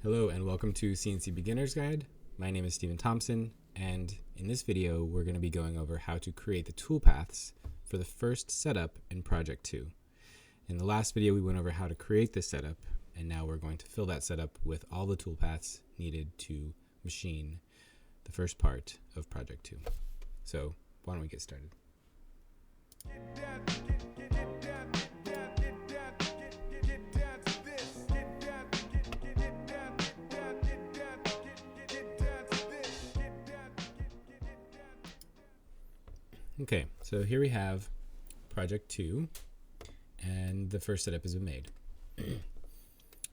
Hello and welcome to CNC Beginner's Guide. My name is Steven Thompson, and in this video we're going to be going over how to create the toolpaths for the first setup in Project 2. In the last video we went over how to create this setup, and now we're going to fill that setup with all the toolpaths needed to machine the first part of Project 2. So why don't we get started? Okay, so here we have Project 2, and the first setup has been made.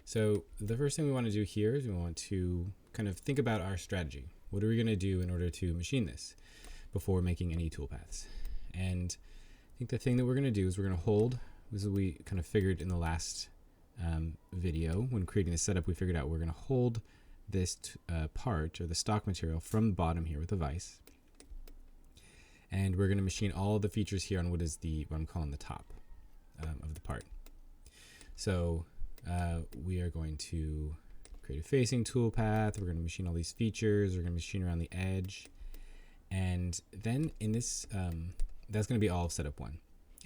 So the first thing we want to do here is we want to kind of think about our strategy. What are we going to do in order to machine this before making any toolpaths? And I think the thing that we're going to do is we're going to hold, this is what we kind of figured in the last video. When creating the setup, we figured out we're going to hold this part, or the stock material, from the bottom here with a vise. And we're going to machine all the features here on what I'm calling the top of the part. So we are going to create a facing toolpath. We're going to machine all these features. We're going to machine around the edge. And then in this, that's going to be all of setup 1.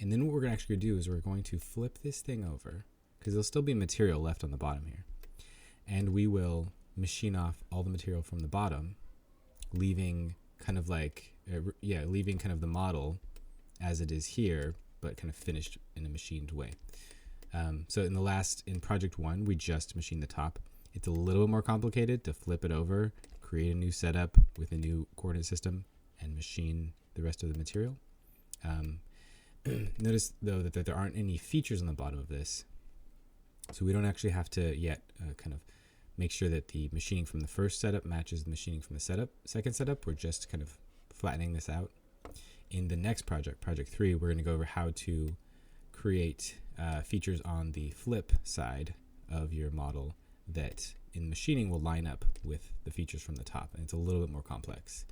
And then what we're going to actually do is we're going to flip this thing over, because there'll still be material left on the bottom here. And we will machine off all the material from the bottom, leaving kind of the model as it is here, but kind of finished in a machined way. So in Project 1, we just machined the top. It's a little bit more complicated to flip it over, create a new setup with a new coordinate system, and machine the rest of the material. Notice, though, that there aren't any features on the bottom of this. So we don't actually have to yet kind of make sure that the machining from the first setup matches the machining from the second setup. We're just kind of flattening this out. In the next project, Project 3, we're going to go over how to create features on the flip side of your model that in machining will line up with the features from the top. And it's a little bit more complex.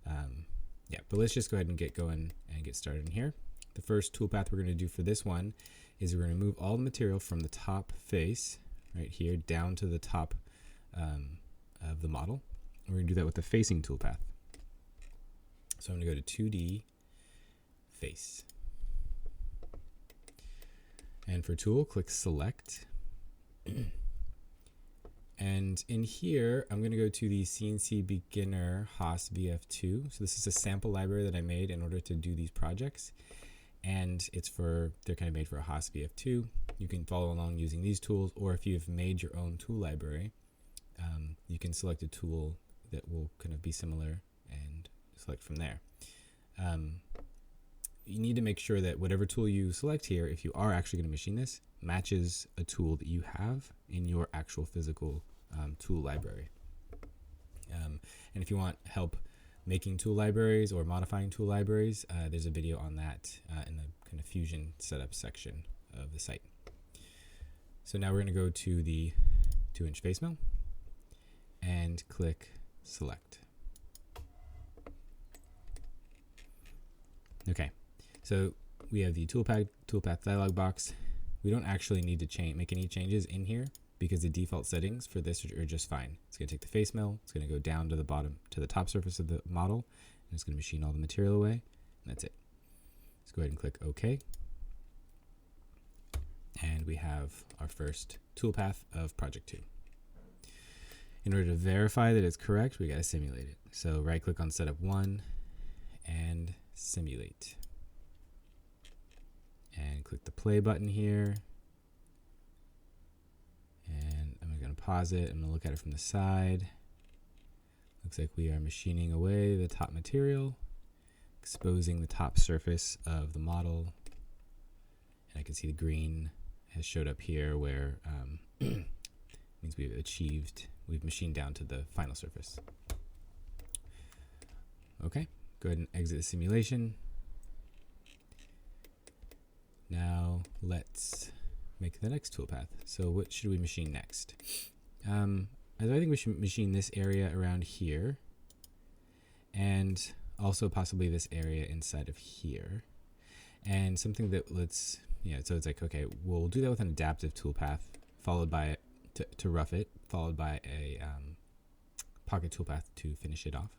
But let's just go ahead and get going and get started in here. The first toolpath we're going to do for this one is we're going to move all the material from the top face right here down to the top of the model. And we're going to do that with the facing toolpath. So I'm going to go to 2D, face. And for tool, click select. And in here, I'm going to go to the CNC Beginner Haas VF2. So this is a sample library that I made in order to do these projects. And they're kind of made for a Haas VF2. You can follow along using these tools, or if you've made your own tool library, you can select a tool that will kind of be similar and select from there. You need to make sure that whatever tool you select here, if you are actually going to machine this, matches a tool that you have in your actual physical tool library. And if you want help making tool libraries or modifying tool libraries, there's a video on that in the kind of Fusion setup section of the site. So now we're going to go to the 2-inch face mill and click select. Okay, so we have the toolpath dialog box. We don't actually need to make any changes in here because the default settings for this are just fine. It's going to take the face mill, it's going to go down to the bottom, to the top surface of the model, and it's going to machine all the material away, and that's it. Let's go ahead and click OK. And we have our first toolpath of Project 2. In order to verify that it's correct, we got to simulate it. So right click on setup 1 and simulate. And click the play button here. And I'm going to pause it. I'm going to look at it from the side. Looks like we are machining away the top material, exposing the top surface of the model. And I can see the green has showed up here where means we've machined down to the final surface. Okay, go ahead and exit the simulation. Now let's make the next toolpath. So what should we machine next? I think we should machine this area around here, and also possibly this area inside of here. And something that so it's like, okay, we'll do that with an adaptive toolpath, followed by to rough it, followed by a pocket toolpath to finish it off.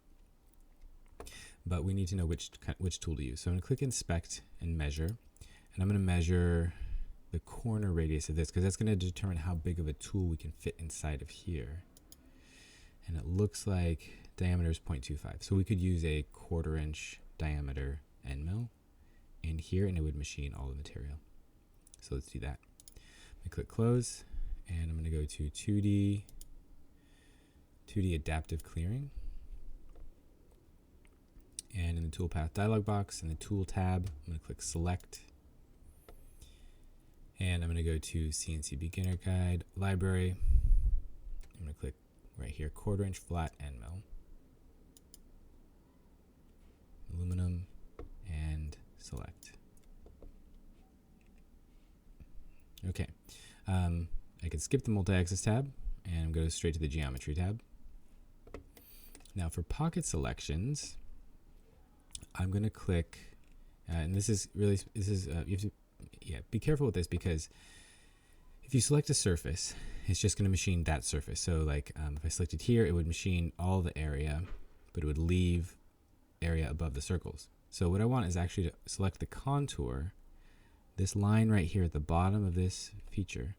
But we need to know which tool to use. So I'm going to click inspect and measure, and I'm going to measure the corner radius of this because that's going to determine how big of a tool we can fit inside of here. And it looks like diameter is 0.25. So we could use a 1/4 inch diameter end mill in here and it would machine all the material. So let's do that. I click close and I'm going to go to 2D adaptive clearing. And in the toolpath dialog box, in the tool tab, I'm going to click select. And I'm going to go to CNC Beginner Guide, Library. I'm going to click right here, 1/4 inch flat end mill. Aluminum and select. Okay. I can skip the multi-axis tab and go straight to the geometry tab. Now for pocket selections, I'm going to click, and you have to be careful with this because if you select a surface, it's just going to machine that surface. So like if I selected here, it would machine all the area, but it would leave area above the circles. So what I want is actually to select the contour, this line right here at the bottom of this feature.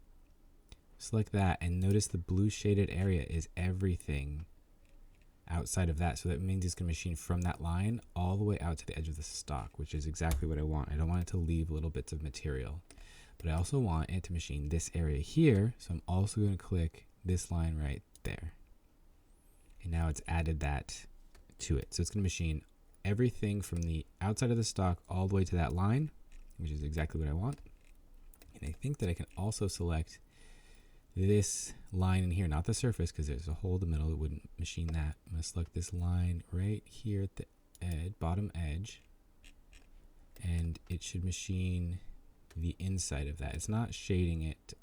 Select that and notice the blue shaded area is everything outside of that. So that means it's going to machine from that line all the way out to the edge of the stock, which is exactly what I want. I don't want it to leave little bits of material, but I also want it to machine this area here. So I'm also going to click this line right there. And now it's added that to it. So it's going to machine everything from the outside of the stock all the way to that line, which is exactly what I want. And I think that I can also select this line in here, not the surface, because there's a hole in the middle. It wouldn't machine that. I'm going to select this line right here at the bottom edge, and it should machine the inside of that. It's not shading it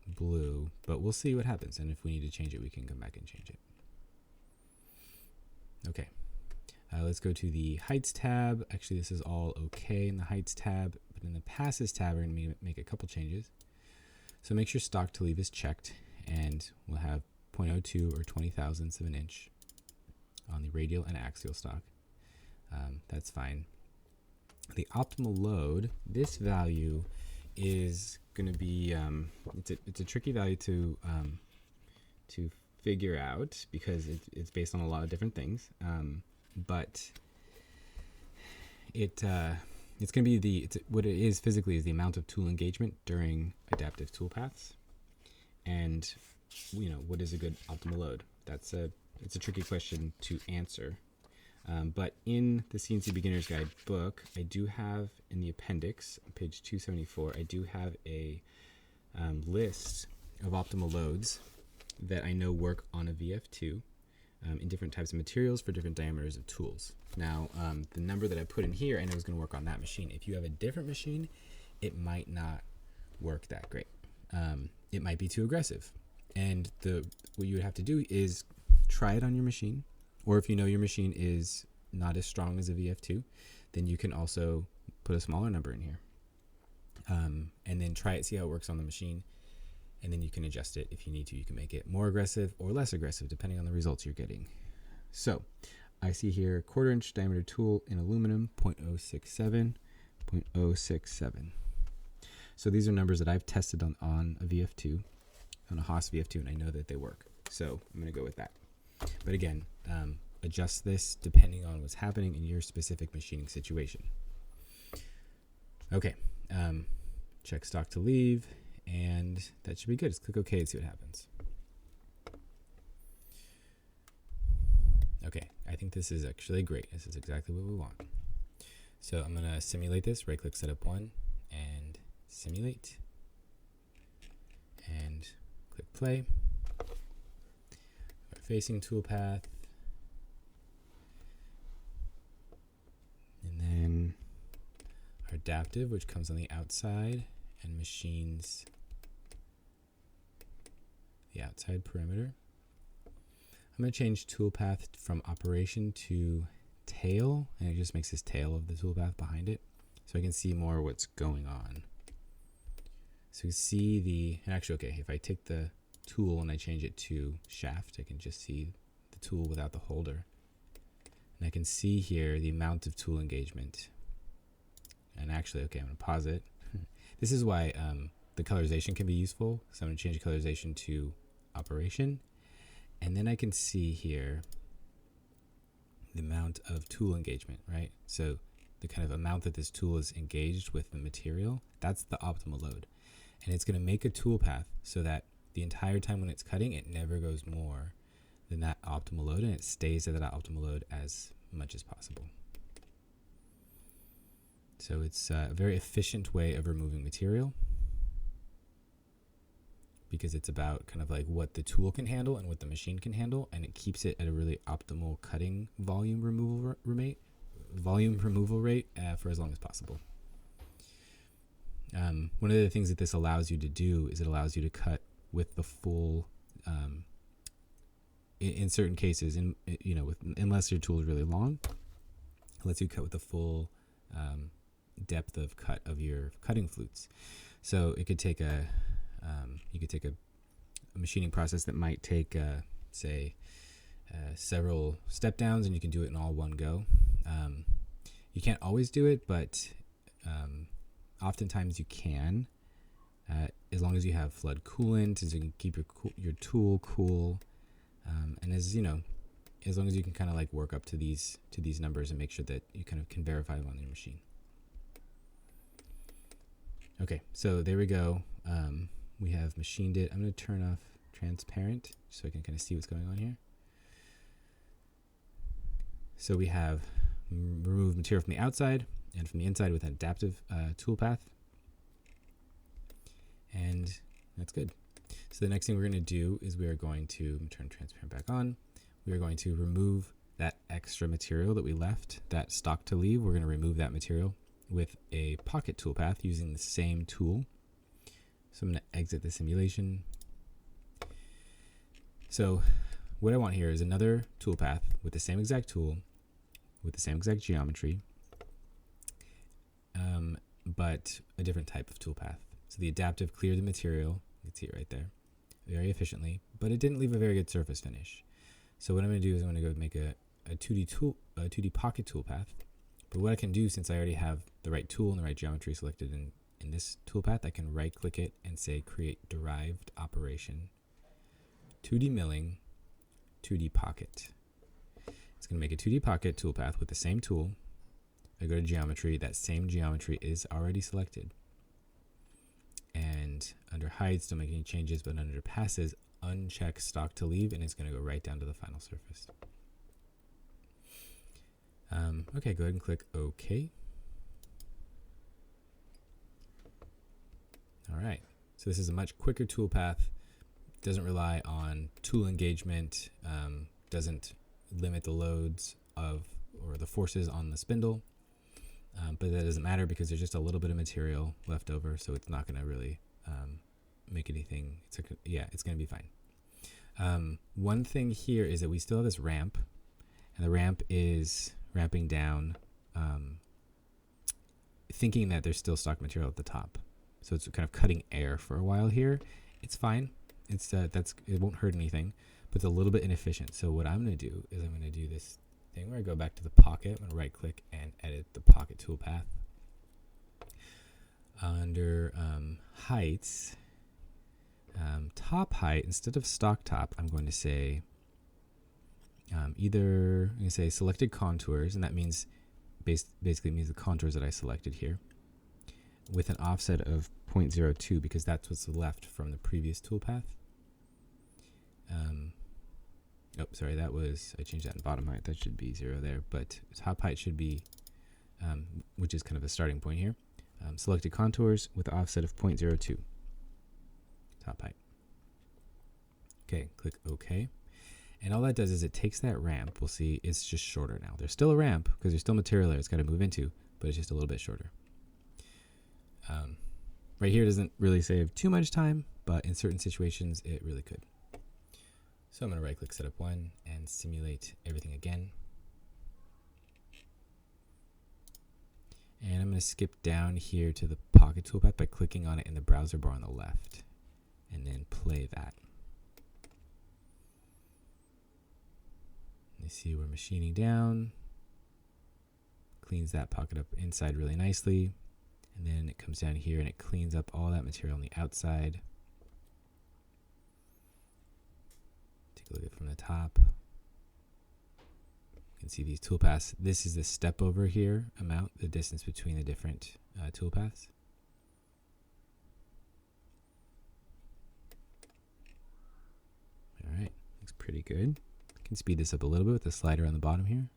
blue, but we'll see what happens. And if we need to change it, we can come back and change it. Okay. Let's go to the heights tab. Actually, this is all okay in the heights tab, but in the passes tab, we're going to make a couple changes. So make sure stock to leave is checked, and we'll have 0.02 or 20,000ths of an inch on the radial and axial stock. That's fine. The optimal load, this value is going to be, it's a tricky value to figure out because it's based on a lot of different things. But it's going to be what it is physically is the amount of tool engagement during adaptive toolpaths, and what is a good optimal load. It's a tricky question to answer. But in the CNC Beginner's Guide book, I do have in the appendix, page 274, I do have a list of optimal loads that I know work on a VF2 in different types of materials for different diameters of tools. Now, the number that I put in here, I know is going to work on that machine. If you have a different machine, it might not work that great. It might be too aggressive. And what you would have to do is try it on your machine. Or if you know your machine is not as strong as a VF2, then you can also put a smaller number in here. And then try it, see how it works on the machine. And then you can adjust it if you need to. You can make it more aggressive or less aggressive depending on the results you're getting. So I see here 1/4 inch diameter tool in aluminum, 0.067, 0.067. So these are numbers that I've tested on a VF2, on a Haas VF2, and I know that they work. So I'm going to go with that. But again, adjust this depending on what's happening in your specific machining situation. Okay, check stock to leave, and that should be good. Just click OK and see what happens. Okay, I think this is actually great. This is exactly what we want. So I'm going to simulate this, right-click Setup 1, and simulate, and click play. Our facing toolpath, and then our adaptive, which comes on the outside and machines the outside perimeter. I'm going to change toolpath from operation to tail, and it just makes this tail of the toolpath behind it, so I can see more what's going on. So you see and actually, okay, if I take the tool and I change it to shaft, I can just see the tool without the holder. And I can see here the amount of tool engagement. And actually, okay, I'm going to pause it. This is why the colorization can be useful. So I'm going to change the colorization to operation. And then I can see here the amount of tool engagement, right? So the kind of amount that this tool is engaged with the material, that's the optimal load. And it's going to make a tool path so that the entire time when it's cutting, it never goes more than that optimal load, and it stays at that optimal load as much as possible. So it's a very efficient way of removing material, because it's about kind of like what the tool can handle and what the machine can handle, and it keeps it at a really optimal cutting volume removal rate for as long as possible. One of the things that this allows you to do is it allows you to cut with the full, in certain cases, unless your tool is really long, it lets you cut with the full depth of cut of your cutting flutes. So it could take a machining process that might take, say, several step downs, and you can do it in all one go. You can't always do it, but oftentimes you can, as long as you have flood coolant, as you can keep your tool cool, and as long as you can kind of like work up to these numbers and make sure that you kind of can verify them on your machine. Okay, so there we go. We have machined it. I'm going to turn off transparent so I can kind of see what's going on here. So we have removed material from the outside and from the inside with an adaptive toolpath. And that's good. So the next thing we're going to do is we are going to turn transparent back on. We are going to remove that extra material that we left, that stock to leave. We're going to remove that material with a pocket toolpath using the same tool. So I'm going to exit the simulation. So what I want here is another toolpath with the same exact tool, with the same exact geometry, but a different type of toolpath. So the adaptive cleared the material, you can see it right there, very efficiently, but it didn't leave a very good surface finish. So what I'm going to do is I'm going to go make a 2D pocket toolpath. But what I can do, since I already have the right tool and the right geometry selected in this toolpath, I can right click it and say create derived operation, 2D milling, 2D pocket. It's going to make a 2D pocket toolpath with the same tool. I go to geometry, that same geometry is already selected. And under heights, don't make any changes, but under passes, uncheck stock to leave, and it's going to go right down to the final surface. Okay, go ahead and click OK. All right, so this is a much quicker toolpath. Doesn't rely on tool engagement, doesn't limit the loads or the forces on the spindle, but that doesn't matter because there's just a little bit of material left over, so it's not going to really make anything. It's going to be fine. One thing here is that we still have this ramp, and the ramp is ramping down, thinking that there's still stock material at the top. So it's kind of cutting air for a while here. It's fine. It won't hurt anything, but it's a little bit inefficient. So what I'm going to do is I'm going to do this thing where I go back to the pocket. I'm going to right click and edit the pocket toolpath. Under heights, top height, instead of stock top, I'm going to say selected contours, and that means basically means the contours that I selected here, with an offset of 0.02 because that's what's left from the previous toolpath. I changed that in bottom height. That should be 0 there, but top height should be, which is kind of a starting point here. Selected contours with an offset of 0.02. Top height. Okay, click OK. And all that does is it takes that ramp. We'll see it's just shorter now. There's still a ramp because there's still material there it's got to move into, but it's just a little bit shorter. Right here doesn't really save too much time, but in certain situations it really could. So I'm going to right click setup 1 and simulate everything again. And I'm going to skip down here to the pocket toolpath by clicking on it in the browser bar on the left, and then play that. You see we're machining down, cleans that pocket up inside really nicely, and then it comes down here and it cleans up all that material on the outside. Take a look at it from the top. You can see these toolpaths. This is the step over here amount, the distance between the different toolpaths. All right, looks pretty good. I can speed this up a little bit with the slider on the bottom here.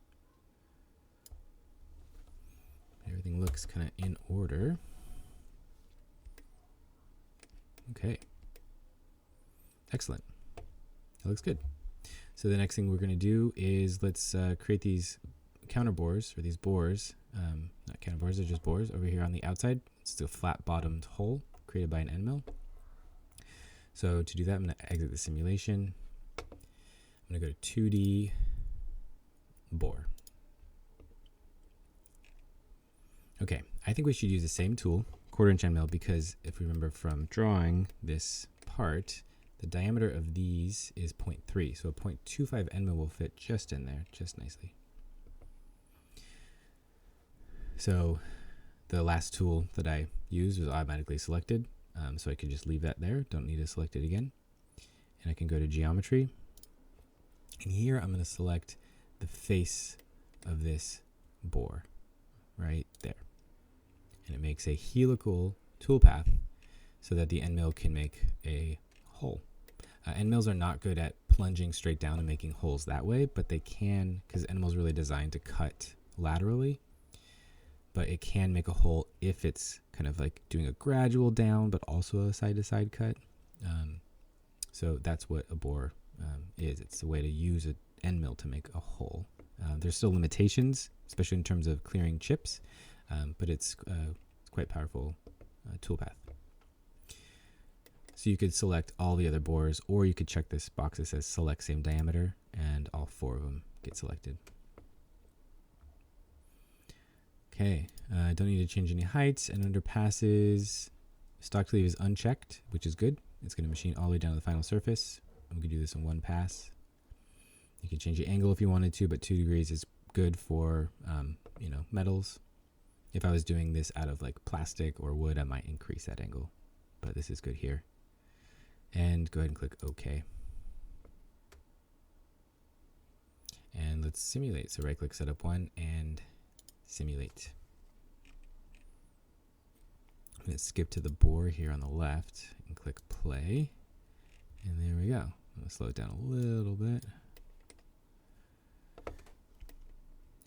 Everything looks kind of in order. Okay. Excellent. That looks good. So the next thing we're going to do is let's create these counter bores, or these bores. Not counter bores, they're just bores over here on the outside. It's a flat bottomed hole created by an end mill. So to do that, I'm going to exit the simulation. I'm going to go to 2D bore. Okay, I think we should use the same tool, 1/4 inch end mill, because if we remember from drawing this part, the diameter of these is 0.3, so a 0.25 end mill will fit just in there, just nicely. So the last tool that I used was automatically selected, so I could just leave that there, don't need to select it again. And I can go to geometry, and here I'm going to select the face of this bore right there. And it makes a helical toolpath so that the end mill can make a hole. End mills are not good at plunging straight down and making holes that way, but they can, because end mill is really designed to cut laterally, but it can make a hole if it's kind of like doing a gradual down, but also a side-to-side cut. So that's what a bore is. It's a way to use an end mill to make a hole. There's still limitations, especially in terms of clearing chips, but it's quite powerful toolpath. So you could select all the other bores, or you could check this box that says select same diameter, and all 4 of them get selected. Okay, I don't need to change any heights, and under passes, stock to leave is unchecked, which is good. It's going to machine all the way down to the final surface. We could do this in one pass. You can change the angle if you wanted to, but 2 degrees is good for metals. If I was doing this out of like plastic or wood, I might increase that angle, but this is good here. And go ahead and click OK. And let's simulate. So right click setup 1 and simulate. I'm going to skip to the bore here on the left and click play. And there we go. I'm going to slow it down a little bit.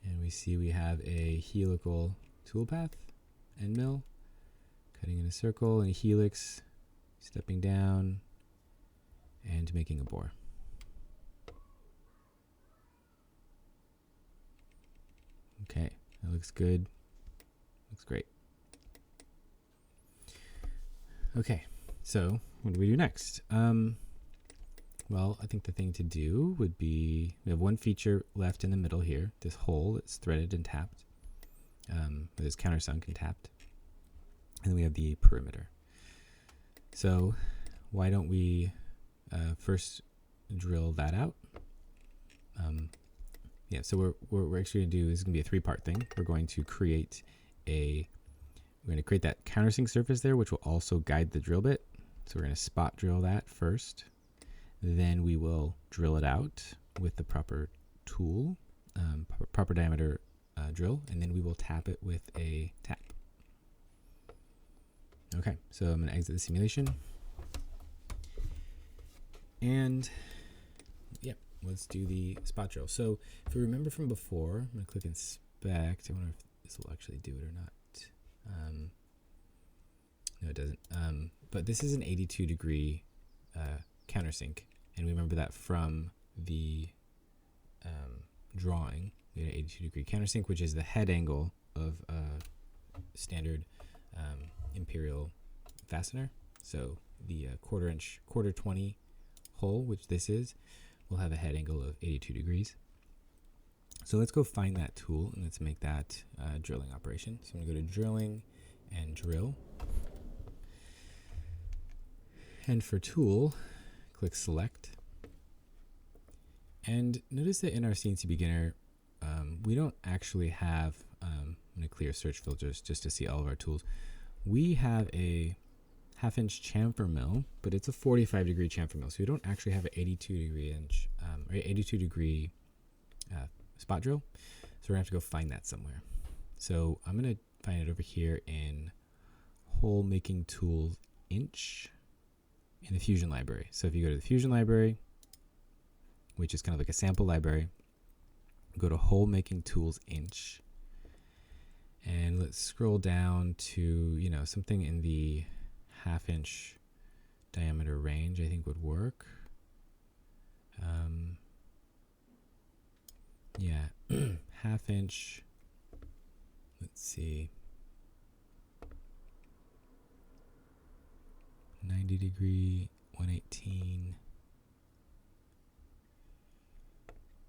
And we see we have a helical toolpath, end mill, cutting in a circle and a helix, stepping down, and making a bore. Okay, that looks good. Looks great. Okay, so what do we do next? Well, I think the thing to do would be, we have one feature left in the middle here, this hole that's threaded and tapped, with this countersunk and tapped. And then we have the perimeter. So why don't we first drill that out? Yeah, so what we're actually going to do is going to be a 3-part thing. We're going to create that countersink surface there, which will also guide the drill bit. So we're going to spot drill that first. Then we will drill it out with the proper tool, proper diameter drill, and then we will tap it with a tap. Okay, so I'm going to exit the simulation. And yeah, let's do the spot drill. So if you remember from before, I'm going to click inspect. I wonder if this will actually do it or not. No, it doesn't. But this is an 82-degree countersink, and we remember that from the drawing. We had an 82-degree countersink, which is the head angle of a standard imperial fastener. So the 1/4 inch, 1/4-20 hole, which this is, will have a head angle of 82 degrees. So let's go find that tool and let's make that drilling operation. So I'm going to go to drilling and drill. And for tool, click select. And notice that in our CNC Beginner, we don't actually have, I'm going to clear search filters just to see all of our tools. We have a 1/2-inch chamfer mill, but it's a 45-degree chamfer mill. So we don't actually have an 82-degree spot drill. So we're going to have to go find that somewhere. So I'm going to find it over here in hole making tools inch in the Fusion library. So if you go to the Fusion library, which is kind of like a sample library, go to hole making tools inch, and let's scroll down to, you know, something in the 1/2-inch diameter range I think would work. Yeah, 1/2-inch, let's see, 90-degree, 118.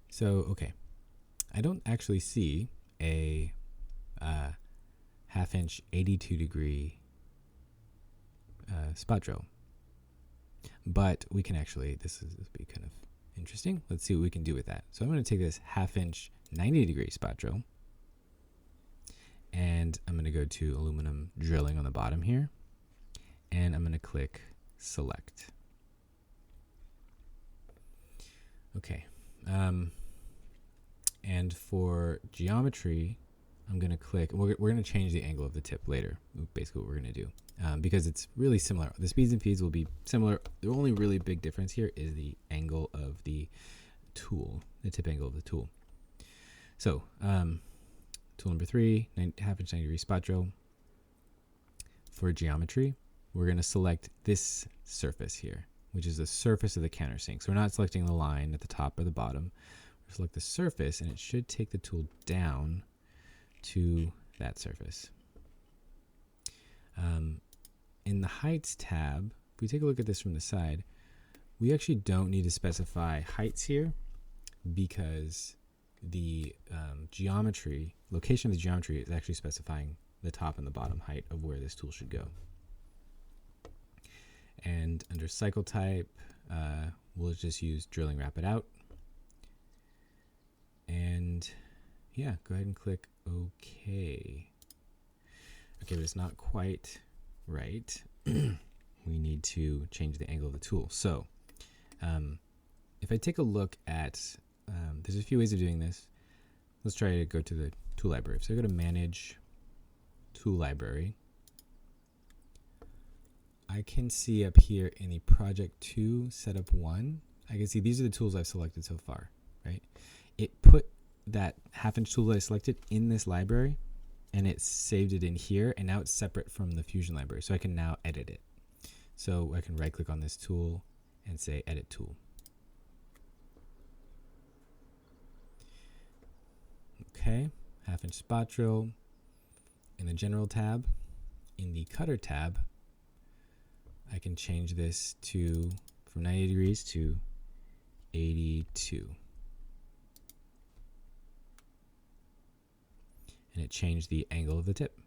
So, okay, I don't actually see a 1/2-inch 82-degree spot drill, but we can actually, this will be kind of interesting. Let's see what we can do with that. So I'm going to take this 1/2-inch 90-degree spot drill, and I'm going to go to aluminum drilling on the bottom here, and I'm going to click select. Okay. And for geometry, I'm going to click, we're going to change the angle of the tip later, basically what we're going to do, because it's really similar. The speeds and feeds will be similar. The only really big difference here is the angle of the tool, the tip angle of the tool. So tool number 3, 1/2-inch 90-degree spot drill. For geometry, we're going to select this surface here, which is the surface of the countersink. So we're not selecting the line at the top or the bottom. We'll select the surface, and it should take the tool down to that surface. In the heights tab, if we take a look at this from the side, we actually don't need to specify heights here, because the geometry, location of the geometry is actually specifying the top and the bottom height of where this tool should go. And under cycle type, we'll just use drilling rapid out. And yeah, go ahead and click OK. Okay, but it's not quite right. We need to change the angle of the tool. So if I take a look at, there's a few ways of doing this. Let's try to go to the tool library. So I go to Manage Tool Library. I can see up here in the Project 2 Setup 1, I can see these are the tools I've selected so far, right? It put that 1/2-inch tool that I selected in this library, and it saved it in here, and now it's separate from the Fusion library, so I can now edit it. So I can right click on this tool and say Edit Tool. Okay, 1/2-inch spot drill. In the General tab, in the Cutter tab, I can change this to from 90 degrees to 82. And it changed the angle of the tip.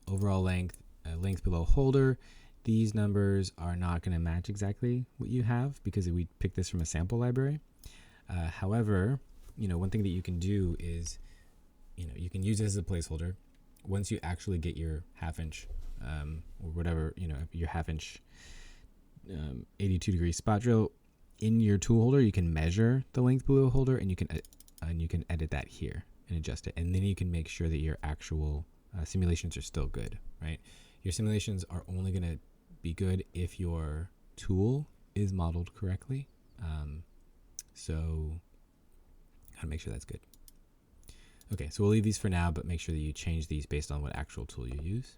Overall length, length below holder, these numbers are not going to match exactly what you have because we picked this from a sample library. However, you know, one thing that you can do is, you know, you can use this as a placeholder. Once you actually get your 1/2-inch or whatever, you know, your 1/2-inch 82-degree spot drill in your tool holder, you can measure the length below holder, and you can edit that here and adjust it, and then you can make sure that your actual simulations are still good, right? Your simulations are only going to be good if your tool is modeled correctly. So gotta make sure that's good. Okay, so we'll leave these for now, but make sure that you change these based on what actual tool you use.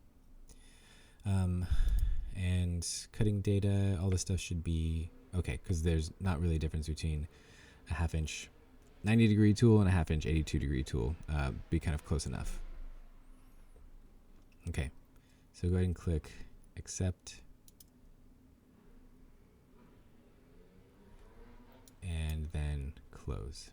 And cutting data, all this stuff should be okay, because there's not really a difference between a 1/2-inch 90-degree tool and a 1/2-inch 82-degree tool. Be kind of close enough. Okay, so go ahead and click Accept. And then close.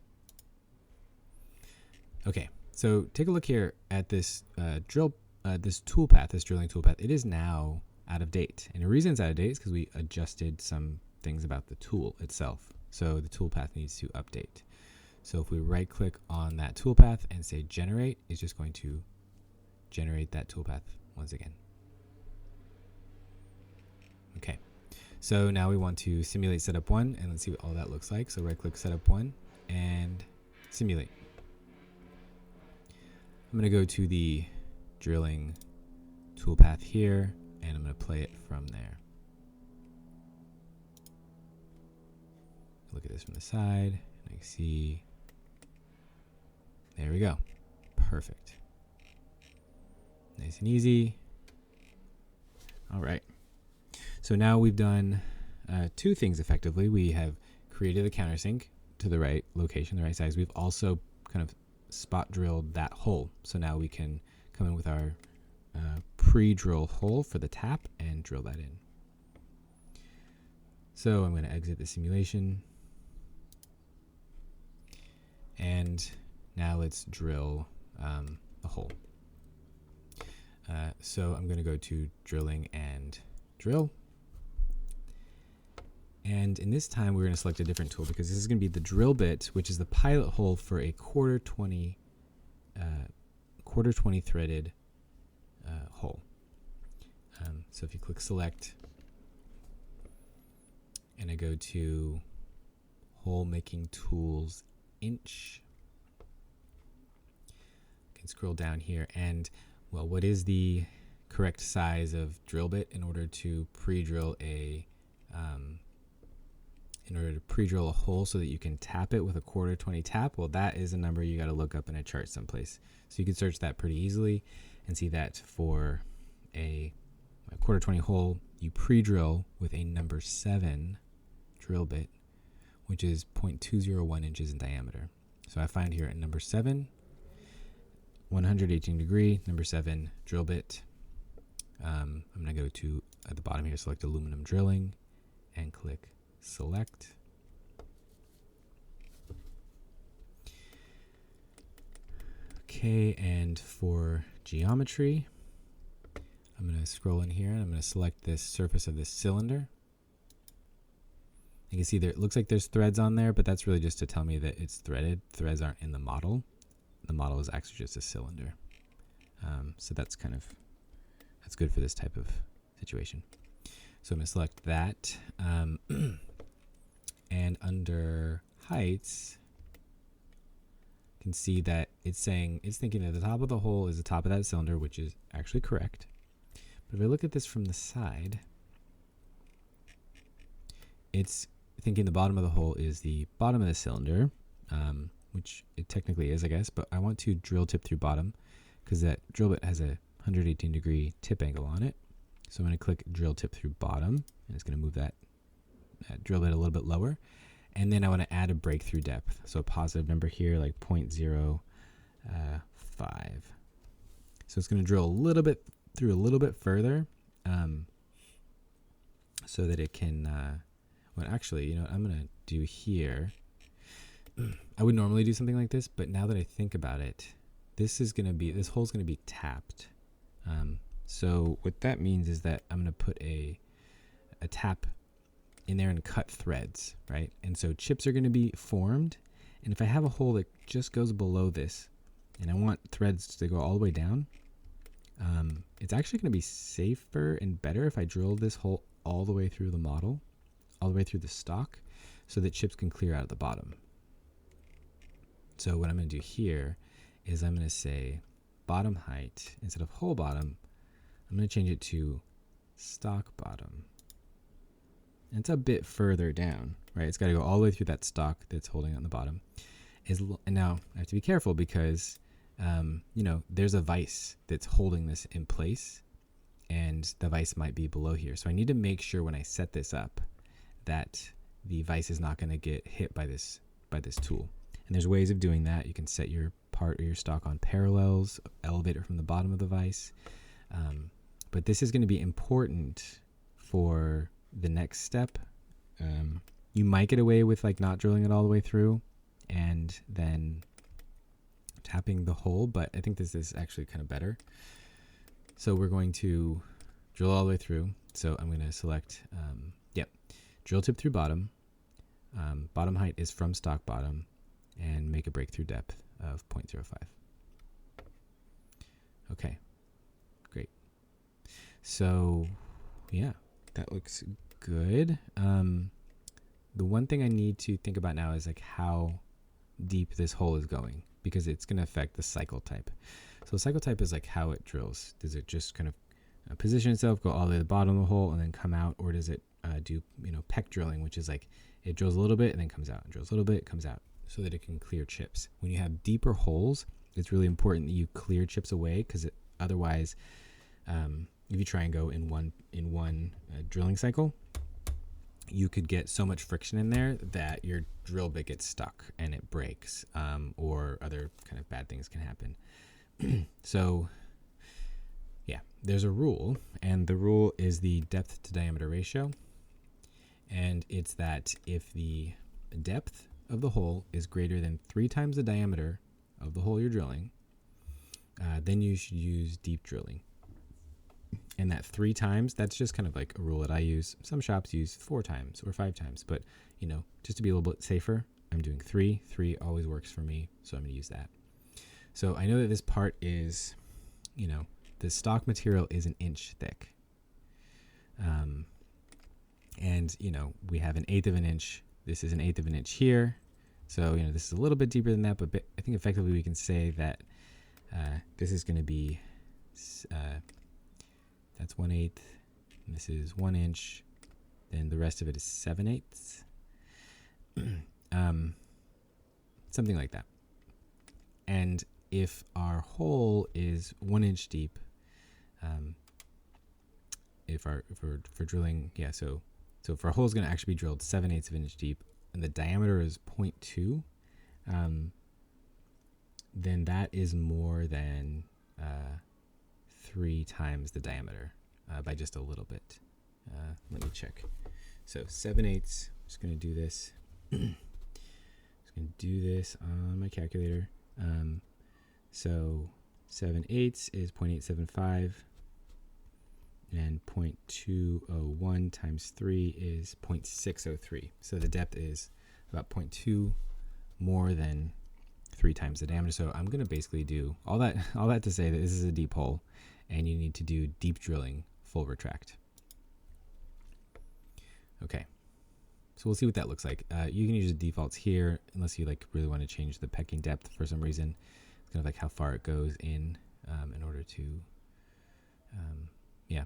Okay, so take a look here at this drill this toolpath, this drilling toolpath, it is now out of date. And the reason it's out of date is because we adjusted some things about the tool itself. So the toolpath needs to update. So if we right click on that toolpath and say generate, it's just going to generate that toolpath once again. Okay, so now we want to simulate setup 1, and let's see what all that looks like. So right click setup 1 and simulate. I'm going to go to the drilling toolpath here, and I'm going to play it from there. Look at this from the side, and I can see, there we go. Perfect. Nice and easy. All right. So now we've done two things effectively. We have created the countersink to the right location, the right size. We've also kind of spot drilled that hole. So now we can come in with our pre-drill hole for the tap and drill that in. So I'm going to exit the simulation. And now let's drill the hole. So I'm going to go to drilling and drill. And in this time, we're going to select a different tool because this is going to be the drill bit, which is the pilot hole for a quarter 20 threaded hole. So if you click select and I go to hole making tools inch, you can scroll down here and, well, what is the correct size of drill bit in order to pre-drill a hole so that you can tap it with a quarter 20 tap? Well, that is a number you got to look up in a chart someplace. So you can search that pretty easily and see that for a quarter 20 hole, you pre-drill with a number 7 drill bit, which is 0.201 inches in diameter. So I find here at number 7, 118 degree, number 7 drill bit. I'm going to go to at the bottom here, select aluminum drilling and click select. Okay, and for geometry, I'm going to scroll in here and I'm going to select this surface of this cylinder. You can see there, it looks like there's threads on there, but that's really just to tell me that it's threaded. Threads aren't in the model. The model is actually just a cylinder. So that's good for this type of situation. So I'm going to select that. And under heights, you can see that it's thinking that the top of the hole is the top of that cylinder, which is actually correct. But if I look at this from the side, it's thinking the bottom of the hole is the bottom of the cylinder, which it technically is, I guess, but I want to drill tip through bottom because that drill bit has a 118 degree tip angle on it. So I'm going to click drill tip through bottom, and it's going to move that drill bit a little bit lower. And then I want to add a breakthrough depth. So a positive number here, like 0.05. So it's going to drill a little bit through a little bit further so that it can, well, actually, you know what I'm going to do here. I would normally do something like this, but now that I think about it, this hole's going to be tapped. So what that means is that I'm going to put a tap in there and cut threads, right? And so chips are going to be formed. And if I have a hole that just goes below this and I want threads to go all the way down, it's actually going to be safer and better if I drill this hole all the way through the model, all the way through the stock, so that chips can clear out at the bottom. So what I'm going to do here is I'm going to say bottom height, instead of hole bottom, I'm going to change it to stock bottom. And it's a bit further down, right? It's got to go all the way through that stock that's holding on the bottom. And now I have to be careful because, you know, there's a vise that's holding this in place, and the vise might be below here. So I need to make sure when I set this up that the vise is not going to get hit by this tool. And there's ways of doing that. You can set your part or your stock on parallels, elevate it from the bottom of the vise. But this is going to be important for the next step. You might get away with like not drilling it all the way through and then tapping the hole, but I think this is actually kind of better. So we're going to drill all the way through. So I'm going to select, drill tip through bottom. Bottom height is from stock bottom, and make a breakthrough depth of 0.05. Okay, great. So yeah, that looks good. The one thing I need to think about now is like how deep this hole is going, because it's going to affect the cycle type. So cycle type is like how it drills. Does it just kind of position itself, go all the way to the bottom of the hole and then come out, or does it do peck drilling, which is like it drills a little bit and then comes out, drills a little bit, comes out, so that it can clear chips. When you have deeper holes, it's really important that you clear chips away, because otherwise, if you try and go in one drilling cycle, you could get so much friction in there that your drill bit gets stuck and it breaks, or other kind of bad things can happen. So yeah, there's a rule, and the rule is the depth to diameter ratio. And it's that if the depth of the hole is greater than 3 times the diameter of the hole you're drilling, then you should use deep drilling. And that 3 times, that's just kind of like a rule that I use. Some shops use 4 times or 5 times, but just to be a little bit safer, I'm doing 3. 3 always works for me, so I'm going to use that. So I know that this part is, the stock material is 1 inch thick. And we have 1/8 of an inch. This is 1/8 of an inch here. So, this is a little bit deeper than that, but I think effectively we can say that this is going to be, that's 1/8, and this is 1 inch, then the rest of it is 7/8. Something like that. And if our hole is 1 inch deep, if we're drilling, so if our hole is going to actually be drilled 7/8 of an inch deep, and the diameter is 0.2, then that is more than 3 times the diameter by just a little bit. Let me check. So 7/8, I'm just going to do this. Just going to do this on my calculator. So 7/8 is 0.875, and 0.201 times 3 is 0.603. So the depth is about 0.2 more than 3 times the diameter. So I'm going to basically do all that to say that this is a deep hole, and you need to do deep drilling, full retract. Okay, so we'll see what that looks like. You can use the defaults here, unless you really want to change the pecking depth for some reason. It's kind of like how far it goes in order to,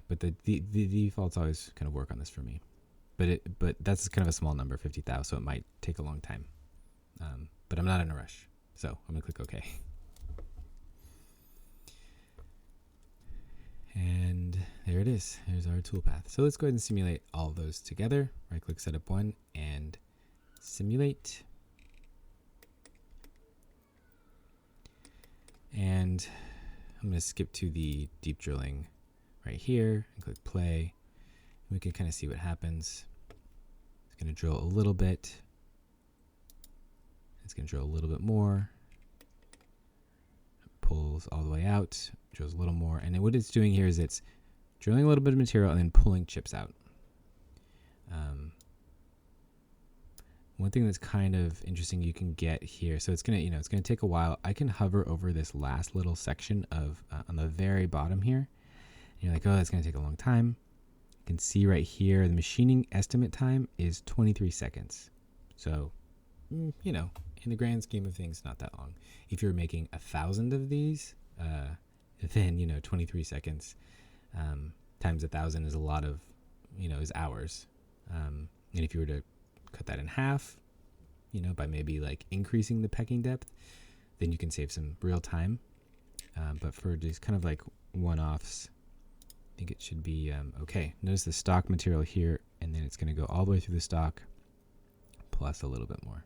but the defaults always kind of work on this for me. But that's kind of a small number, 50,000, so it might take a long time. But I'm not in a rush, so I'm gonna click OK. And there it is. There's our toolpath. So let's go ahead and simulate all of those together. Right click setup 1 and simulate. And I'm going to skip to the deep drilling right here and click play. We can kind of see what happens. It's going to drill a little bit. It's going to drill a little bit more. Pulls all the way out, drills a little more. And then what it's doing here is it's drilling a little bit of material and then pulling chips out. One thing that's kind of interesting you can get here, so it's gonna take a while. I can hover over this last little section of on the very bottom here. And you're like, oh, that's gonna take a long time. You can see right here the machining estimate time is 23 seconds. So, in the grand scheme of things, not that long. If you're making 1,000 of these, then 23 seconds times 1,000 is a lot of, is hours. And if you were to cut that in half, by maybe increasing the pecking depth, then you can save some real time. But for just kind of one-offs, I think it should be okay. Notice the stock material here, and then it's going to go all the way through the stock plus a little bit more.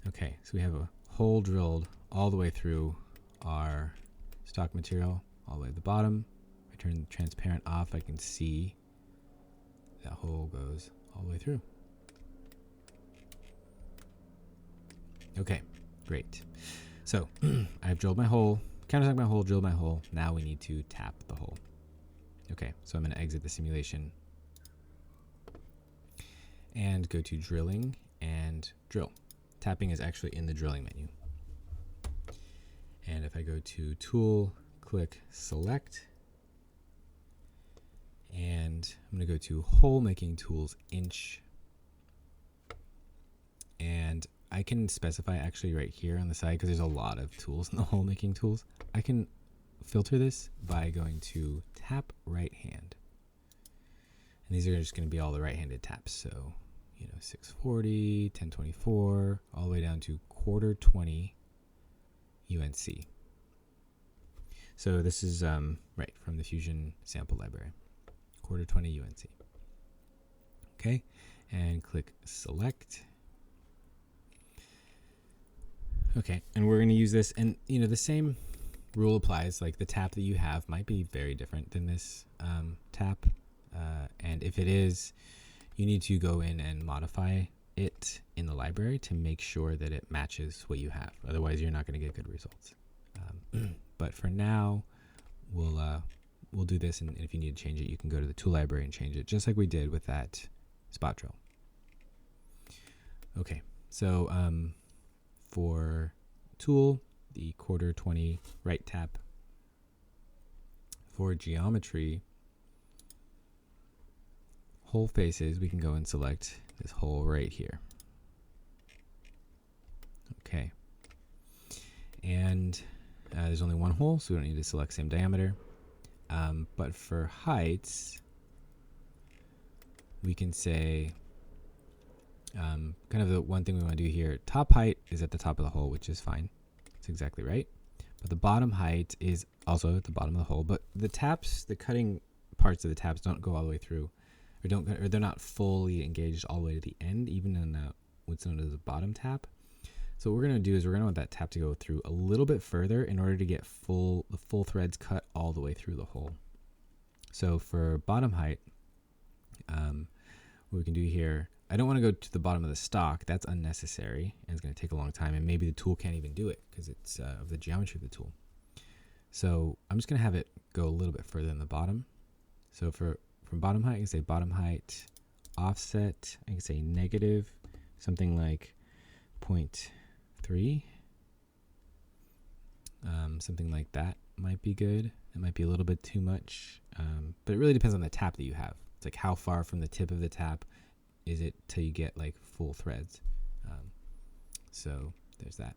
Okay, so we have a hole drilled all the way through our stock material, all the way to the bottom. I turn the transparent off, I can see that hole goes all the way through. Okay, great. So I've drilled my hole, countersunk my hole, drill my hole. Now we need to tap the hole. Okay, so I'm going to exit the simulation and go to drilling and drill. Tapping is actually in the drilling menu. And if I go to tool, click select, and I'm going to go to hole making tools inch, and I can specify actually right here on the side, because there's a lot of tools in the hole making tools. I can filter this by going to tap right hand, and these are just going to be all the right-handed taps. So 640, 1024, all the way down to quarter 20 UNC. So this is right from the Fusion sample library, quarter 20 UNC. Okay, and click select. Okay, and we're going to use this, and the same rule applies. Like the tap that you have might be very different than this tap, and if it is, you need to go in and modify it in the library to make sure that it matches what you have. Otherwise, you're not going to get good results. But for now, we'll do this, and if you need to change it, you can go to the tool library and change it, just like we did with that spot drill. Okay, so for tool, the quarter 20 right tap. For geometry, hole faces, we can go and select this hole right here. Okay, and there's only one hole, so we don't need to select same diameter. But for heights, we can say kind of the one thing we want to do here, top height is at the top of the hole, which is fine. That's exactly right. But the bottom height is also at the bottom of the hole. But the taps, the cutting parts of the taps don't go all the way through, or they're not fully engaged all the way to the end, even in what's known as the bottom tap. So what we're going to do is we're going to want that tap to go through a little bit further in order to get the full threads cut all the way through the hole. So for bottom height, what we can do here, I don't want to go to the bottom of the stock. That's unnecessary, and it's going to take a long time, and maybe the tool can't even do it because it's of the geometry of the tool. So I'm just going to have it go a little bit further than the bottom. So from bottom height, I can say bottom height offset. I can say negative, something like 0.3. Something like that might be good. It might be a little bit too much, but it really depends on the tap that you have. It's like how far from the tip of the tap is it till you get like full threads. So there's that.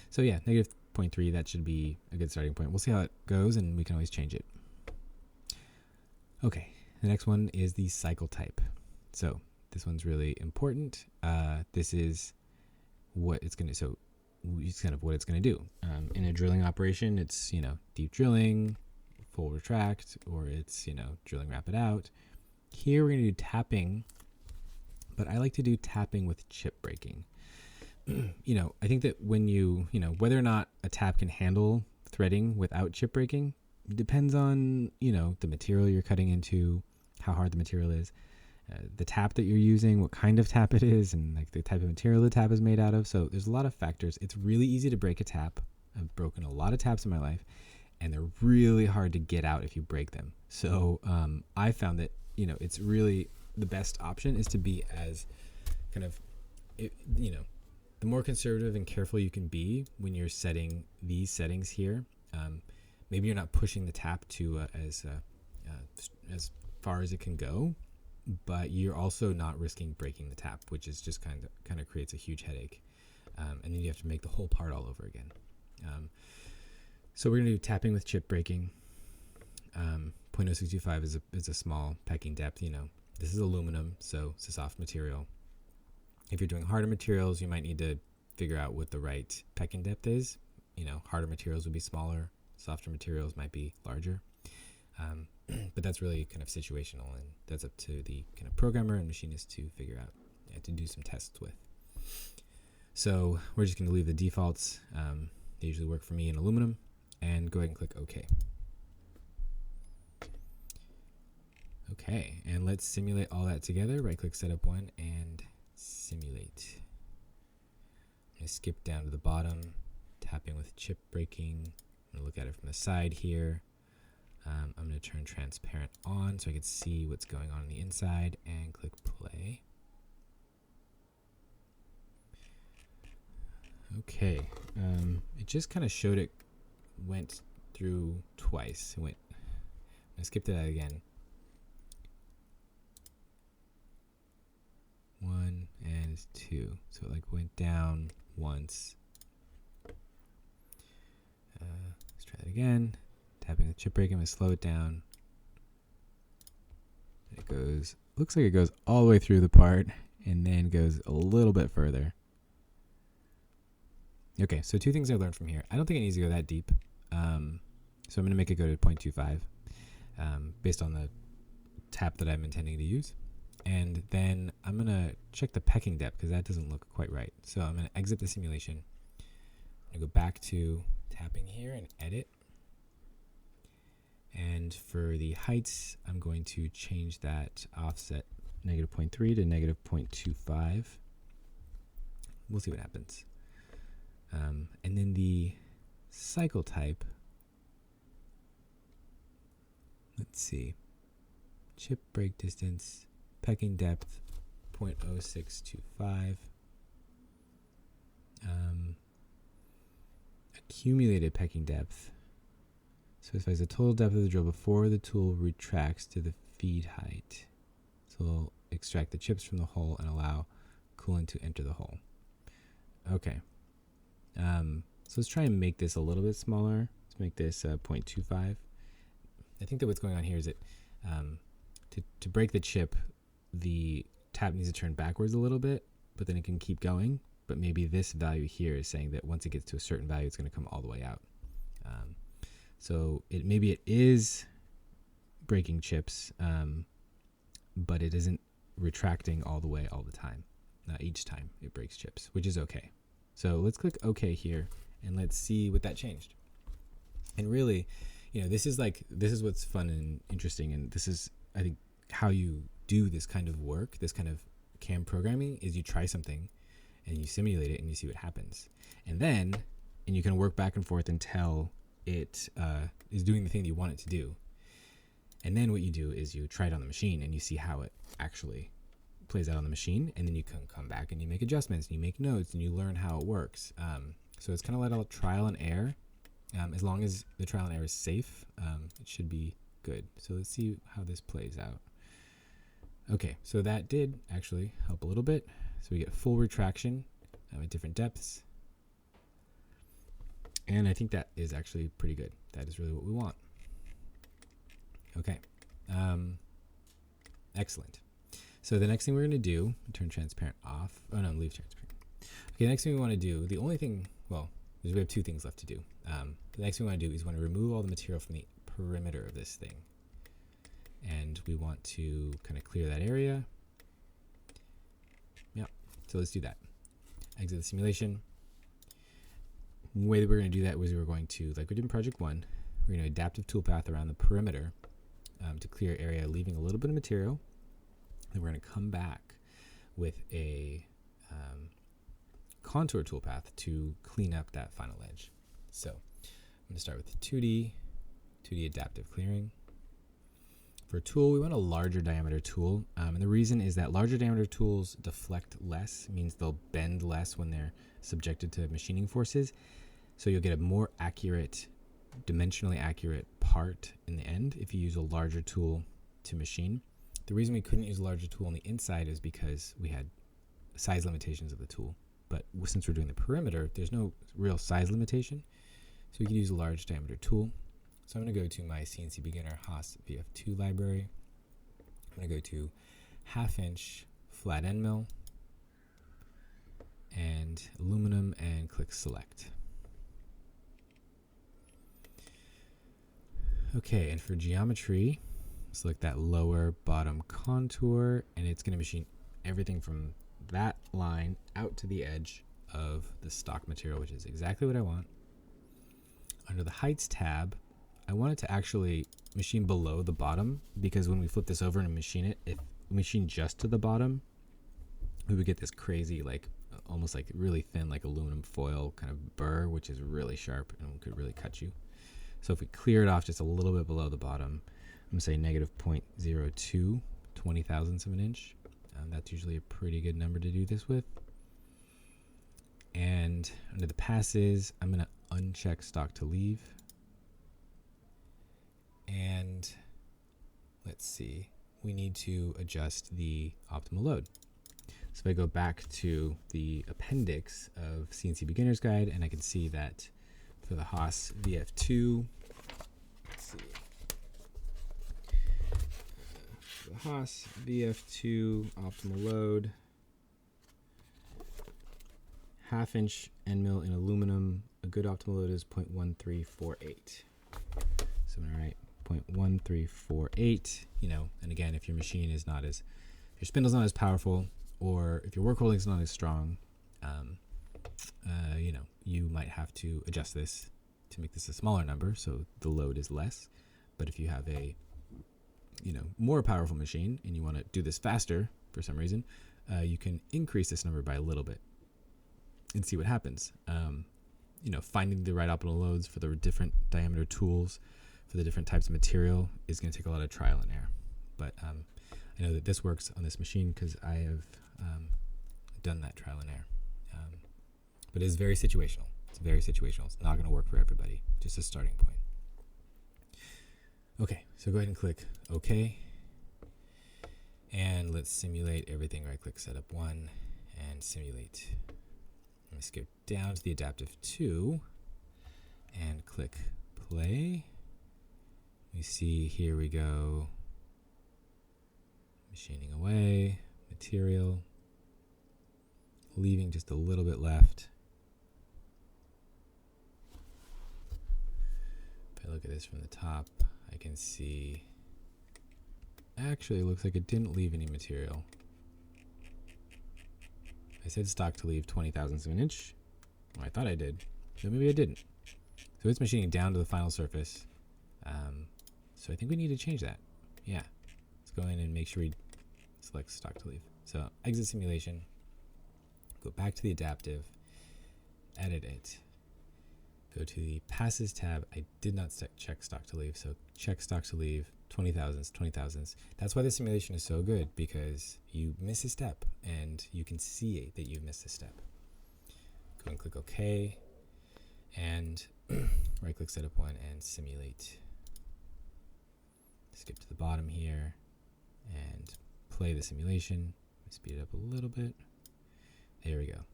So yeah, negative 0.3, that should be a good starting point. We'll see how it goes, and we can always change it. Okay, the next one is the cycle type. So this one's really important. This is what it's going to, so it's kind of what it's going to do. In a drilling operation, it's, deep drilling, full retract, or it's, drilling rapid out. Here we're going to do tapping, but I like to do tapping with chip breaking. I think that when whether or not a tap can handle threading without chip breaking depends on, the material you're cutting into, how hard the material is, the tap that you're using, what kind of tap it is, and like the type of material the tap is made out of. So there's a lot of factors. It's really easy to break a tap. I've broken a lot of taps in my life, and they're really hard to get out if you break them. So I found that, it's really the best option is to be as kind of, the more conservative and careful you can be when you're setting these settings here. Maybe you're not pushing the tap to as far as it can go, but you're also not risking breaking the tap, which is just kind of creates a huge headache, and then you have to make the whole part all over again. So we're going to do tapping with chip breaking. 0.0625 is a small pecking depth. This is aluminum, so it's a soft material. If you're doing harder materials, you might need to figure out what the right pecking depth is. Harder materials would be smaller, softer materials might be larger. But that's really kind of situational, and that's up to the kind of programmer and machinist to figure out, to do some tests with. So we're just going to leave the defaults. They usually work for me in aluminum, and go ahead and click OK. Okay, and let's simulate all that together. Right-click Setup 1 and Simulate. I'm going to skip down to the bottom, tapping with chip breaking, I'm gonna look at it from the side here. I'm gonna turn transparent on so I can see what's going on the inside and click play. Okay, it just kind of showed it went through twice. I skipped that again. 1 and 2. So it like went down once. Let's try that again. Tapping the chip break, I'm going to slow it down. It goes, looks like it goes all the way through the part and then goes a little bit further. Okay, so 2 things I learned from here. I don't think it needs to go that deep. So I'm going to make it go to 0.25 based on the tap that I'm intending to use. And then I'm going to check the pecking depth because that doesn't look quite right. So I'm going to exit the simulation. I'm going to go back to tapping here and edit. And for the heights, I'm going to change that offset -0.3 to -0.25. We'll see what happens. And then the cycle type, let's see, chip break distance, pecking depth, 0.0625. Accumulated pecking depth specifies the total depth of the drill before the tool retracts to the feed height. So it'll extract the chips from the hole and allow coolant to enter the hole. Okay. So let's try and make this a little bit smaller. Let's make this 0.25. I think that what's going on here is that to break the chip, the tap needs to turn backwards a little bit, but then it can keep going. But maybe this value here is saying that once it gets to a certain value, it's going to come all the way out. So maybe it is breaking chips, but it isn't retracting all the way all the time. Each time it breaks chips, which is okay. So let's click OK here and let's see what that changed. And really, this is what's fun and interesting, and this is, I think, how you do this kind of work, this kind of CAM programming, is you try something and you simulate it and you see what happens. And you can work back and forth until it is doing the thing that you want it to do. And then what you do is you try it on the machine and you see how it actually plays out on the machine, and then you can come back and you make adjustments and you make notes and you learn how it works. So it's kind of like a trial and error. As long as the trial and error is safe, it should be good. So let's see how this plays out. Okay, so that did actually help a little bit. So we get full retraction at different depths. And I think that is actually pretty good. That is really what we want. Okay, excellent. So the next thing we're going to do, turn transparent off. Oh no, leave transparent. Okay, the next thing we want to do, the only thing, well, we have 2 things left to do. The next thing we want to do is we want to remove all the material from the perimeter of this thing. And we want to kind of clear that area. Yep, so let's do that. Exit the simulation. The way that we're going to do that was we were going to, like we did in project 1, we're going to adaptive toolpath around the perimeter to clear area, leaving a little bit of material. Then we're going to come back with a contour toolpath to clean up that final edge. So I'm going to start with 2D adaptive clearing. For a tool, we want a larger diameter tool. And the reason is that larger diameter tools deflect less, means they'll bend less when they're subjected to machining forces. So you'll get a more accurate, dimensionally accurate part in the end if you use a larger tool to machine. The reason we couldn't use a larger tool on the inside is because we had size limitations of the tool. But since we're doing the perimeter, there's no real size limitation. So we can use a large diameter tool. So I'm going to go to my CNC Beginner Haas VF2 library. I'm going to go to 1/2 inch flat end mill and aluminum and click select. Okay, and for geometry, select that lower bottom contour, and it's going to machine everything from that line out to the edge of the stock material, which is exactly what I want. Under the heights tab, I want it to actually machine below the bottom, because when we flip this over and machine it, if we machine just to the bottom, we would get this crazy, like almost like really thin, like aluminum foil kind of burr, which is really sharp and could really cut you. So if we clear it off just a little bit below the bottom, I'm going to say negative 0.02 20,000ths of an inch. That's usually a pretty good number to do this with. And under the passes, I'm going to uncheck stock to leave. And let's see, we need to adjust the optimal load. So if I go back to the appendix of CNC Beginner's Guide, and I can see that for the Haas VF2, let's see, the Haas VF2 optimal load, 1/2 inch end mill in aluminum, a good optimal load is 0.1348. So I'm going to write 0.1348, and again, if your machine is not as, if your spindle's not as powerful, or if your work holding is not as strong, you might have to adjust this to make this a smaller number, so the load is less. But if you have a, more powerful machine and you want to do this faster for some reason, you can increase this number by a little bit and see what happens. Finding the right optimal loads for the different diameter tools, for the different types of material, is going to take a lot of trial and error. But I know that this works on this machine because I have done that trial and error. But it is very situational. It's very situational. It's not going to work for everybody. Just a starting point. Okay, so go ahead and click OK. And let's simulate everything. Right click Setup 1 and Simulate. I'm going to skip down to the Adaptive 2 and click Play. We see here we go. Machining away, material, leaving just a little bit left. If I look at this from the top, I can see, actually it looks like it didn't leave any material. I said stock to leave 20,000ths of an inch. Well, I thought I did, so maybe I didn't. So it's machining down to the final surface. So I think we need to change that. Yeah, let's go in and make sure we select stock to leave. So exit simulation, go back to the adaptive, edit it, go to the passes tab. I did not check stock to leave, so check stock to leave, 20,000ths, 20,000ths. That's why the simulation is so good, because you miss a step and you can see that you've missed a step. Go and click OK, and right click Setup 1 and Simulate. Skip to the bottom here and play the simulation. Speed it up a little bit. There we go.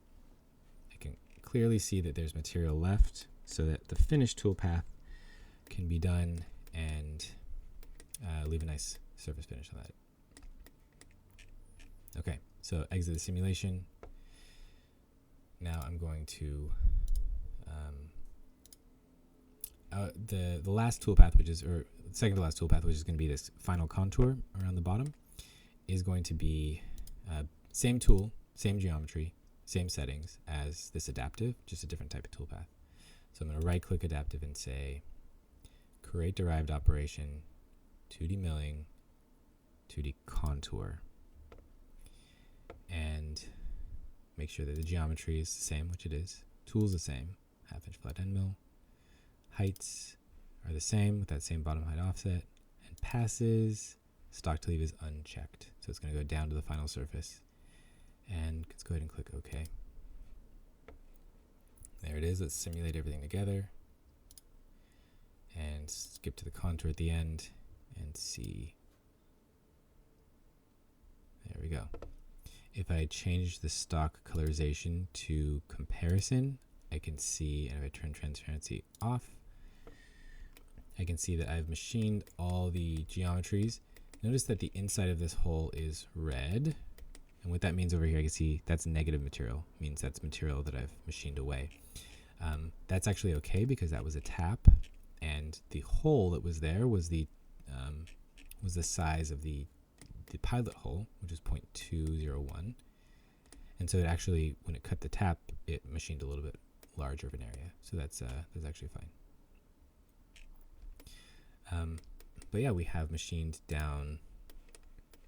I can clearly see that there's material left, so that the finished toolpath can be done and leave a nice surface finish on that. Okay, so exit the simulation. Now I'm going to the last toolpath, which is, or second to last toolpath, which is going to be this final contour around the bottom, is going to be same tool, same geometry, same settings as this adaptive, just a different type of toolpath. So I'm going to right click adaptive and say create derived operation, 2D milling, 2D contour, and make sure that the geometry is the same, which it is. Tool's the same, 1/2 inch flat end mill. Heights are the same with that same bottom height offset, and passes, stock to leave is unchecked. So it's going to go down to the final surface. And let's go ahead and click OK. There it is. Let's simulate everything together. And skip to the contour at the end and see. There we go. If I change the stock colorization to comparison, I can see, and if I turn transparency off, I can see that I've machined all the geometries. Notice that the inside of this hole is red. And what that means over here, I can see that's negative material. It means that's material that I've machined away. That's actually okay because that was a tap, and the hole that was there was the size of the pilot hole, which is 0.201. And so it actually, when it cut the tap, it machined a little bit larger of an area. So that's actually fine. But yeah, we have machined down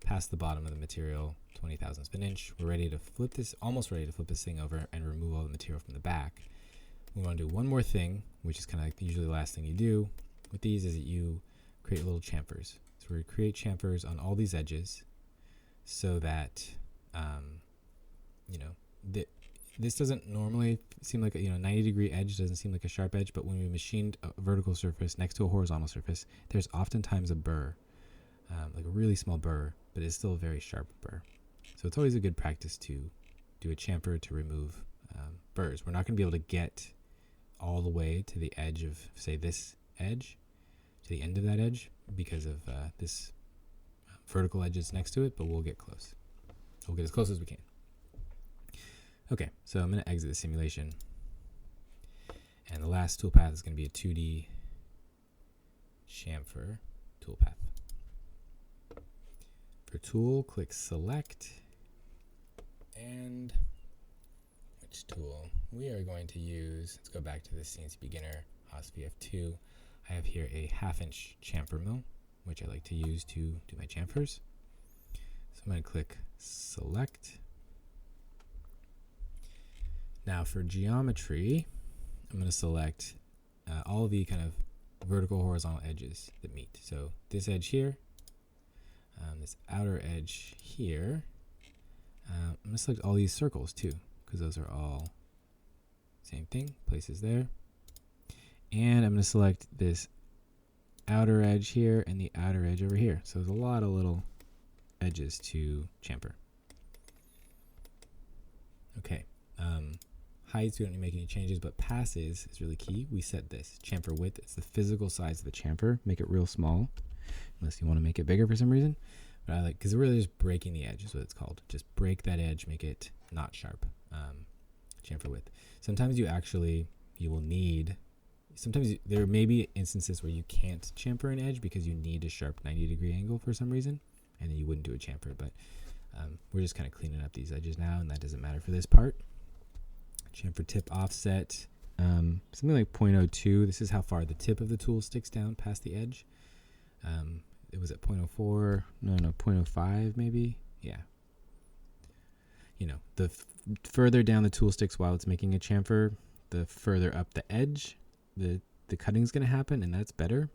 past the bottom of the material, 20,000ths of an inch. We're ready to flip this, almost ready to flip this thing over and remove all the material from the back. We want to do one more thing, which is kind of like usually the last thing you do, with these is that you create little chamfers. So we're going to create chamfers on all these edges so that, this doesn't normally seem like a 90-degree edge doesn't seem like a sharp edge, but when we machined a vertical surface next to a horizontal surface, there's oftentimes a burr, like a really small burr, but it's still a very sharp burr. So it's always a good practice to do a chamfer to remove burrs. We're not going to be able to get all the way to the edge of, say, this edge, to the end of that edge, because of this vertical edge that's next to it, but we'll get close. We'll get as close as we can. Okay, so I'm going to exit the simulation. And the last toolpath is going to be a 2D chamfer toolpath. For tool, click select. And which tool? We are going to use, let's go back to the CNC Beginner OSVF2. I have here a 1/2-inch chamfer mill, which I like to use to do my chamfers. So I'm going to click select. Now for geometry, I'm going to select all the kind of vertical horizontal edges that meet. So this edge here, this outer edge here. I'm going to select all these circles too, because those are all same thing, places there. And I'm going to select this outer edge here and the outer edge over here. So there's a lot of little edges to chamfer. Okay. Heights, we don't need to make any changes, but passes is really key. We set this chamfer width. It's the physical size of the chamfer. Make it real small, unless you want to make it bigger for some reason. But I like, because we're really just breaking the edge is what it's called. Just break that edge, make it not sharp. Chamfer width. Sometimes you will need, there may be instances where you can't chamfer an edge because you need a sharp 90-degree angle for some reason, and then you wouldn't do a chamfer. But we're just kind of cleaning up these edges now, and that doesn't matter for this part. Chamfer tip offset, something like 0.02. This is how far the tip of the tool sticks down past the edge. It was at 0.04, no, 0.05 maybe. Yeah. The further down the tool sticks while it's making a chamfer, the further up the edge, the cutting's going to happen, and that's better.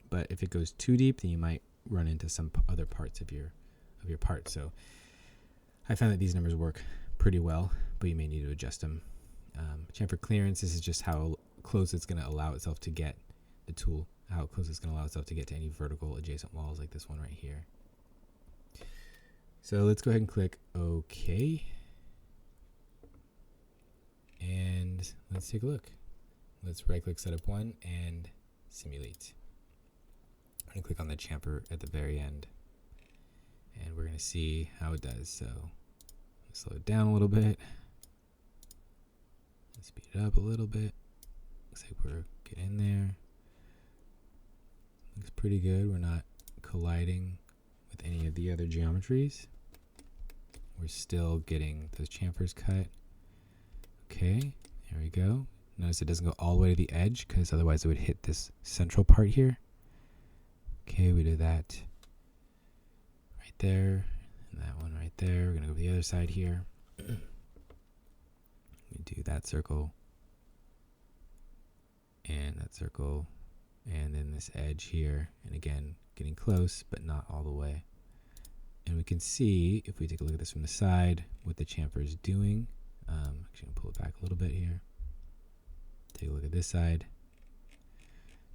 But if it goes too deep, then you might run into some other parts of your part. So I found that these numbers work pretty well, but you may need to adjust them. Chamfer clearance, this is just how close it's going to allow itself to get the tool, how close it's going to allow itself to get to any vertical adjacent walls like this one right here. So let's go ahead and click OK. And let's take a look. Let's right click setup one and simulate. I'm going to click on the chamfer at the very end, and we're going to see how it does. So let's slow it down a little bit. Let's speed it up a little bit. Looks like we're getting there. Looks pretty good. We're not colliding with any of the other geometries. We're still getting those chamfers cut. Okay, there we go. Notice it doesn't go all the way to the edge because otherwise it would hit this central part here. Okay, we do that right there, and that one right there. We're gonna go to the other side here. We do that circle, and that circle, and then this edge here, and again, getting close, but not all the way. And we can see, if we take a look at this from the side, what the chamfer is doing. Actually, I'm gonna pull it back a little bit here. Take a look at this side.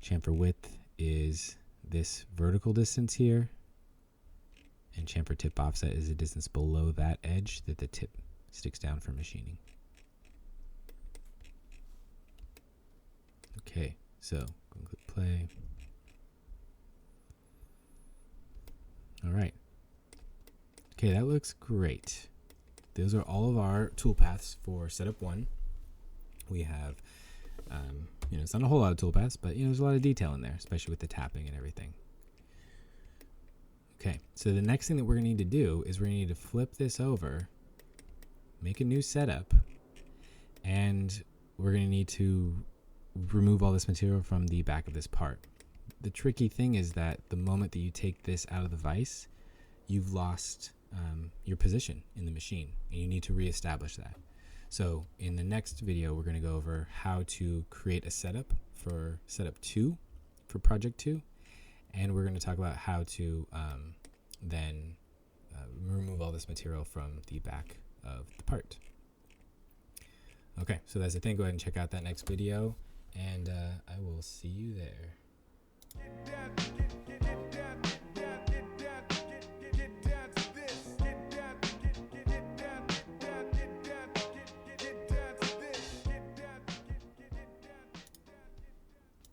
Chamfer width is this vertical distance here, and chamfer tip offset is the distance below that edge that the tip sticks down for machining. Okay, so go and click play. All right. Okay, that looks great. Those are all of our toolpaths for setup one. We have, it's not a whole lot of toolpaths, but there's a lot of detail in there, especially with the tapping and everything. Okay, so the next thing that we're gonna need to do is we're gonna need to flip this over, make a new setup, and we're gonna need to remove all this material from the back of this part. The tricky thing is that the moment that you take this out of the vise, you've lost your position in the machine, and you need to reestablish that. So in the next video, we're going to go over how to create a setup for setup 2 for project 2, and we're going to talk about how to then remove all this material from the back of the part. Okay, so that's the thing. Go ahead and check out that next video, and I will see you there.